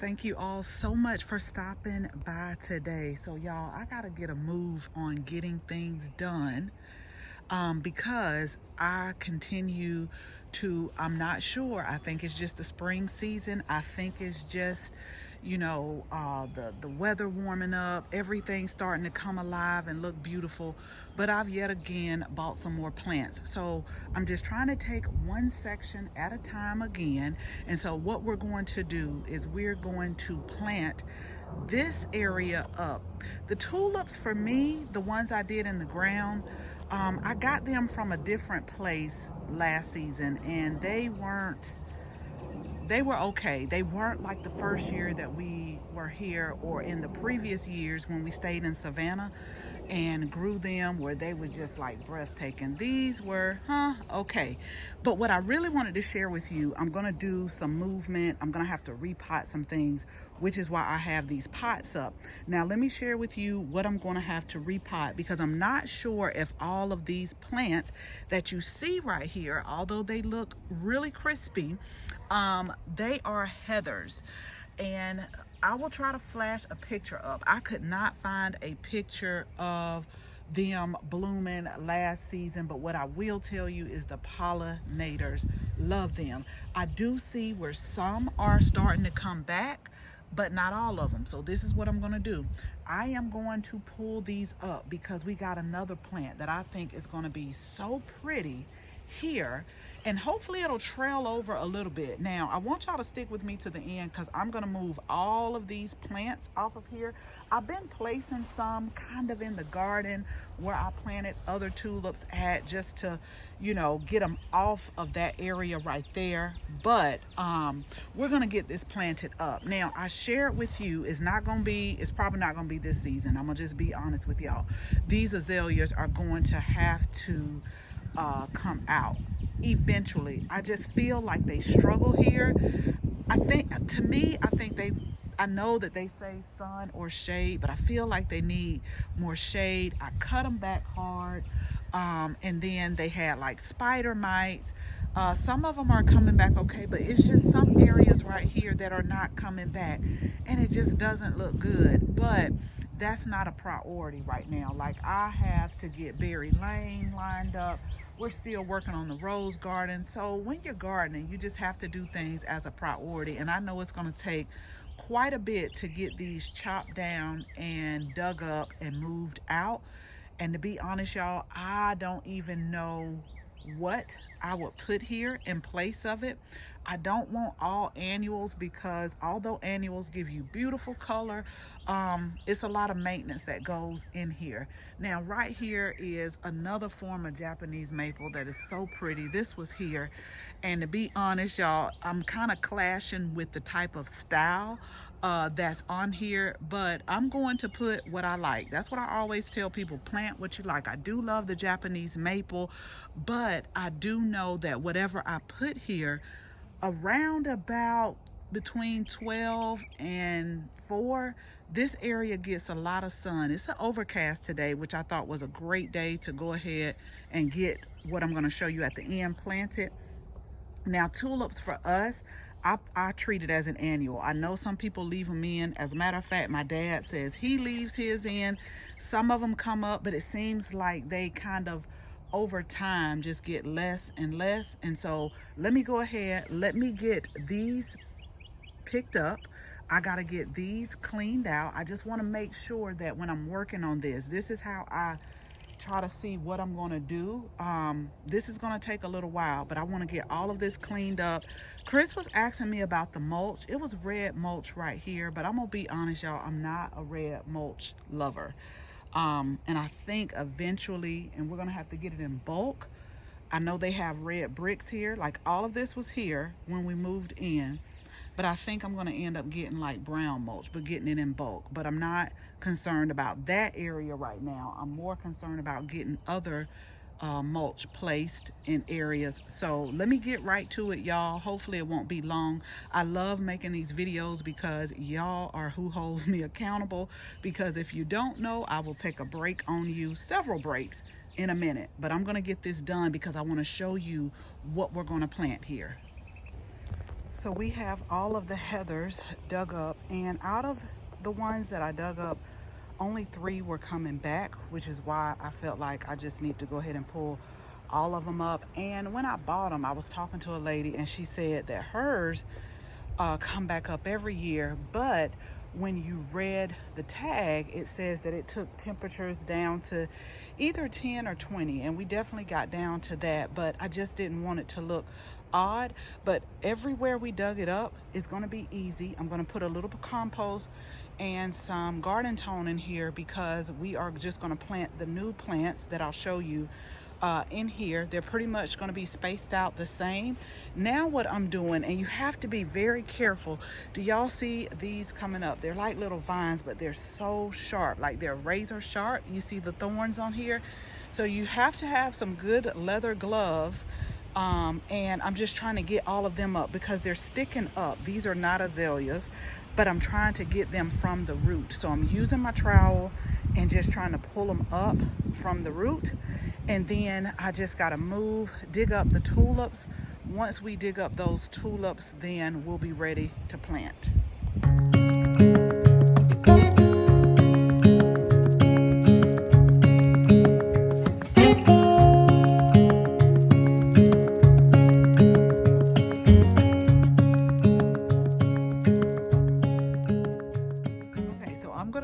Thank you all so much for stopping by today. So y'all, I gotta get a move on getting things done because I continue to, I'm not sure. I think it's just the spring season. I think it's just, the weather warming up, everything starting to come alive and look beautiful. But I've yet again bought some more plants. So I'm just trying to take one section at a time again. And so what we're going to do is we're going to plant this area up. The tulips for me, the ones I did in the ground, I got them from a different place last season, and they were okay. They weren't like the first year that we were here or in the previous years when we stayed in Savannah and grew them, where they were just like breathtaking. These were, okay. But what I really wanted to share with you, I'm gonna do some movement. I'm gonna have to repot some things, which is why I have these pots up. Now, let me share with you what I'm gonna have to repot, because I'm not sure if all of these plants that you see right here, although they look really crispy, they are heathers. And I will try to flash a picture up. I could not find a picture of them blooming last season, but what I will tell you is the pollinators love them. I do see where some are starting to come back, but not all of them. So this is what I'm going to do. I am going to pull these up because we got another plant that I think is going to be so pretty here, and hopefully it'll trail over a little bit. Now I want y'all to stick with me to the end because I'm going to move all of these plants off of here. I've been placing some kind of in the garden where I planted other tulips at, just to get them off of that area right there. But we're going to get this planted up. Now I shared with you, it's probably not going to be this season. I'm going to just be honest with y'all. These azaleas are going to have to come out eventually. I just feel like they struggle here. I know that they say sun or shade, but I feel like they need more shade. I cut them back hard, and then they had like spider mites. Some of them are coming back okay, but it's just some areas right here that are not coming back, and it just doesn't look good. But that's not a priority right now. Like, I have to get Berry Lane lined up. We're still working on the rose garden. So when you're gardening, you just have to do things as a priority. And I know it's going to take quite a bit to get these chopped down and dug up and moved out. And to be honest, y'all, I don't even know what I would put here in place of it. I don't want all annuals, because although annuals give you beautiful color, it's a lot of maintenance that goes in here. Now right here is another form of Japanese maple that is so pretty. This was here, and to be honest, y'all, I'm kind of clashing with the type of style that's on here, but I'm going to put what I like. That's what I always tell people: plant what you like. I do love the Japanese maple, but I do know that whatever I put here, around about between 12 and 4, this area gets a lot of sun. It's an overcast today, which I thought was a great day to go ahead and get what I'm going to show you at the end planted. Now tulips for us, I treat it as an annual. I know some people leave them in. As a matter of fact, my dad says he leaves his in. Some of them come up, but it seems like they kind of over time just get less and less. And so let me go ahead, let me get these picked up. I got to get these cleaned out. I just want to make sure that when I'm working on this is how I try to see what I'm going to do. This is going to take a little while, but I want to get all of this cleaned up. Chris was asking me about the mulch. It was red mulch right here, but I'm gonna be honest, y'all, I'm not a red mulch lover. And I think eventually, and we're gonna have to get it in bulk. I know they have red bricks here. Like, all of this was here when we moved in, but I think I'm gonna end up getting like brown mulch, but getting it in bulk. But I'm not concerned about that area right now. I'm more concerned about getting other mulch placed in areas. So let me get right to it, y'all. Hopefully it won't be long. I love making these videos because y'all are who holds me accountable, because if you don't know, I will take a break on you, several breaks in a minute. But I'm going to get this done because I want to show you what we're going to plant here. So we have all of the heathers dug up, and out of the ones that I dug up, only 3 were coming back, which is why I felt like I just need to go ahead and pull all of them up. And when I bought them, I was talking to a lady, and she said that hers come back up every year, but when you read the tag, it says that it took temperatures down to either 10 or 20, and we definitely got down to that, but I just didn't want it to look odd. But everywhere we dug it up is going to be easy. I'm going to put a little compost and some garden tone in here, because we are just going to plant the new plants that I'll show you in here. They're pretty much going to be spaced out the same. Now what I'm doing, and you have to be very careful, do y'all see these coming up? They're like little vines, but they're so sharp, like they're razor sharp. You see the thorns on here? So you have to have some good leather gloves. And I'm just trying to get all of them up because they're sticking up. These are not azaleas, but I'm trying to get them from the root. So I'm using my trowel and just trying to pull them up from the root. And then I just got to dig up the tulips. Once we dig up those tulips, then we'll be ready to plant.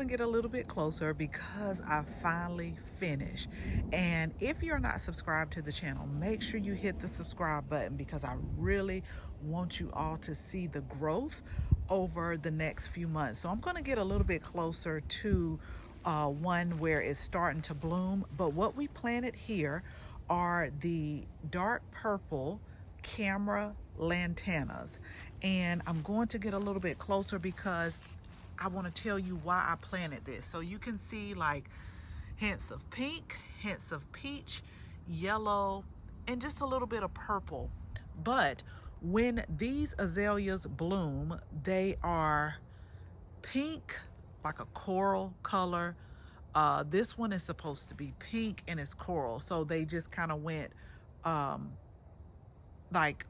Get a little bit closer because I finally finished. And if you're not subscribed to the channel, make sure you hit the subscribe button, because I really want you all to see the growth over the next few months. So I'm going to get a little bit closer to one where it's starting to bloom. But what we planted here are the dark purple camera lantanas, and I'm going to get a little bit closer because I want to tell you why I planted this. So you can see like hints of pink, hints of peach, yellow, and just a little bit of purple. But when these azaleas bloom, they are pink, like a coral color. This one is supposed to be pink and it's coral. So they just kind of went like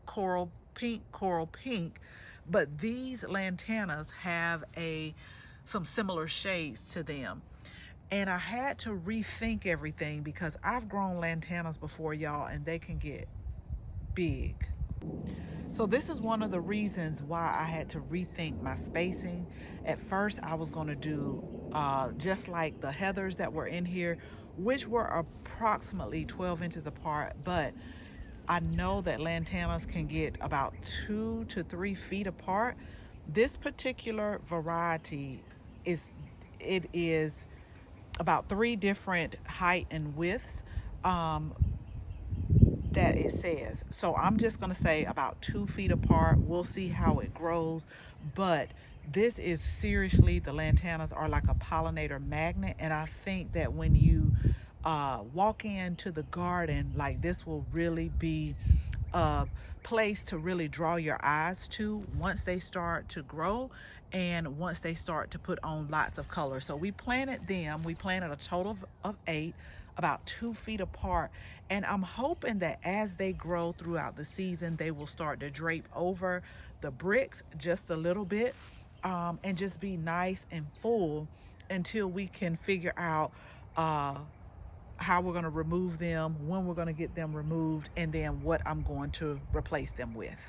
coral pink. But these lantanas have some similar shades to them. And I had to rethink everything because I've grown lantanas before, y'all, and they can get big. So this is one of the reasons why I had to rethink my spacing. At first, I was going to do just like the heathers that were in here, which were approximately 12 inches apart, but I know that lantanas can get about 2 to 3 feet apart. This particular variety is about 3 different height and widths that it says. So I'm just going to say about 2 feet apart. We'll see how it grows. But this is seriously, the lantanas are like a pollinator magnet. And I think that when you walk into the garden, like this will really be a place to really draw your eyes to once they start to grow and once they start to put on lots of color. So we planted a total of 8, about 2 feet apart, and I'm hoping that as they grow throughout the season, they will start to drape over the bricks just a little bit, and just be nice and full until we can figure out how we're going to remove them, when we're going to get them removed, and then what I'm going to replace them with.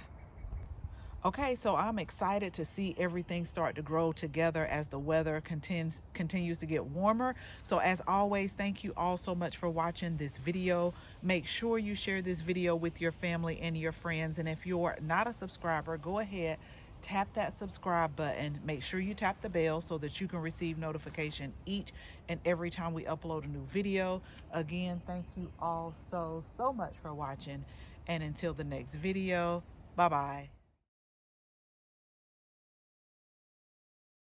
Okay, so I'm excited to see everything start to grow together as the weather continues to get warmer. So as always, thank you all so much for watching this video. Make sure you share this video with your family and your friends. And if you're not a subscriber, go ahead, tap that subscribe button. Make sure you tap the bell so that you can receive notification each and every time we upload a new video. Again, thank you all so much for watching. And until the next video, bye-bye.